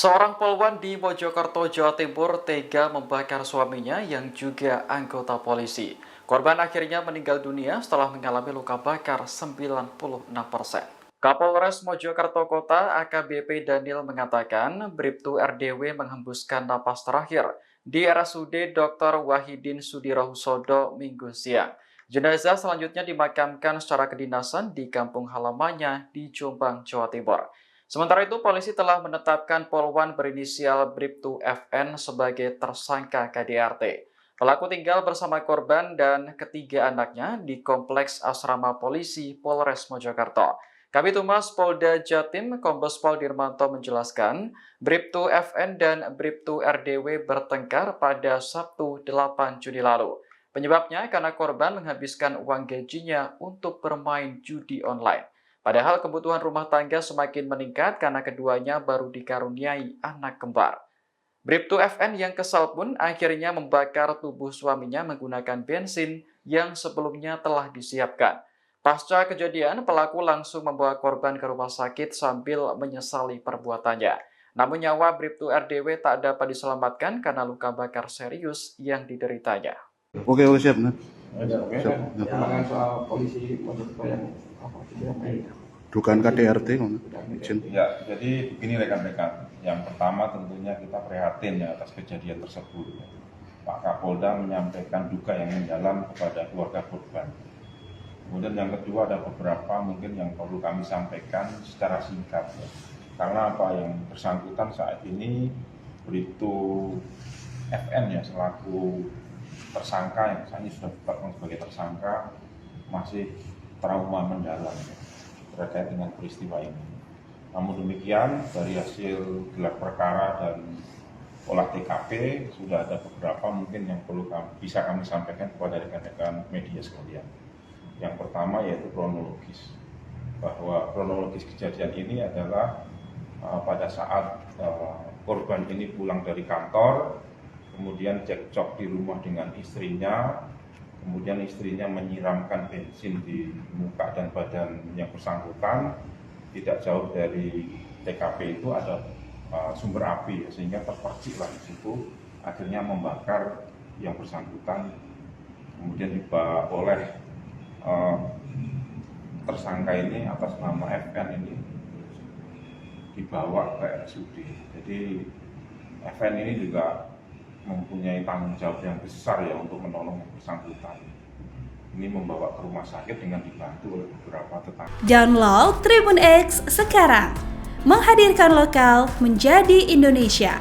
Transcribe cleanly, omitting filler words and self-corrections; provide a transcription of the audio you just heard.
Seorang polwan di Mojokerto, Jawa Timur tega membakar suaminya yang juga anggota polisi. Korban akhirnya meninggal dunia setelah mengalami luka bakar 96%. Kapolres Mojokerto Kota AKBP Daniel mengatakan Bribtu RDW menghembuskan napas terakhir di RSUD Dr. Wahidin Sudirohusodo Minggu siang. Jenazah selanjutnya dimakamkan secara kedinasan di kampung halamannya di Jombang, Jawa Timur. Sementara itu, polisi telah menetapkan polwan berinisial Bribtu FN sebagai tersangka KDRT. Pelaku tinggal bersama korban dan ketiga anaknya di Kompleks Asrama Polisi Polres Mojokerto. Kabid Humas Polda Jatim, Kombes Pol Dirmanto menjelaskan, Bribtu FN dan Bribtu RDW bertengkar pada Sabtu 8 Juni lalu. Penyebabnya karena korban menghabiskan uang gajinya untuk bermain judi online. Padahal kebutuhan rumah tangga semakin meningkat karena keduanya baru dikaruniai anak kembar. Bribtu FN yang kesal pun akhirnya membakar tubuh suaminya menggunakan bensin yang sebelumnya telah disiapkan. Pasca kejadian, pelaku langsung membawa korban ke rumah sakit sambil menyesali perbuatannya. Namun nyawa Bribtu RDW tak dapat diselamatkan karena luka bakar serius yang dideritanya. Oke, siap. Nah. Siap. Yang soal polisi Mojokerto yang Dugaan KDRT, izin. Ya, jadi begini rekan-rekan. Yang pertama tentunya kita prihatin ya atas kejadian tersebut. Pak Kapolda menyampaikan duka yang mendalam kepada keluarga korban. Kemudian yang kedua ada beberapa mungkin yang perlu kami sampaikan secara singkat. Ya. Karena apa yang bersangkutan saat ini Bribtu FN ya selaku tersangka yang saat ini sudah ditetapkan sebagai tersangka masih trauma mendalam ya, terkait dengan peristiwa ini. Namun demikian dari hasil gelar perkara dan olah TKP sudah ada beberapa mungkin yang perlu bisa kami sampaikan kepada rekan-rekan media sekalian. Yang pertama yaitu kronologis, bahwa kronologis kejadian ini adalah pada saat korban ini pulang dari kantor, kemudian cekcok di rumah dengan istrinya, kemudian istrinya menyiramkan bensin di muka dan badan yang bersangkutan. Tidak jauh dari TKP itu ada sumber api, sehingga terperciklah di situ, akhirnya membakar yang bersangkutan. Kemudian dibawa oleh tersangka ini atas nama FN ini dibawa ke RSUD. Jadi FN ini juga mempunyai tanggung jawab yang besar ya untuk menolong yang bersangkutan. Ini membawa ke rumah sakit dengan dibantu oleh beberapa tetangga. Download Tribun X sekarang, menghadirkan lokal menjadi Indonesia.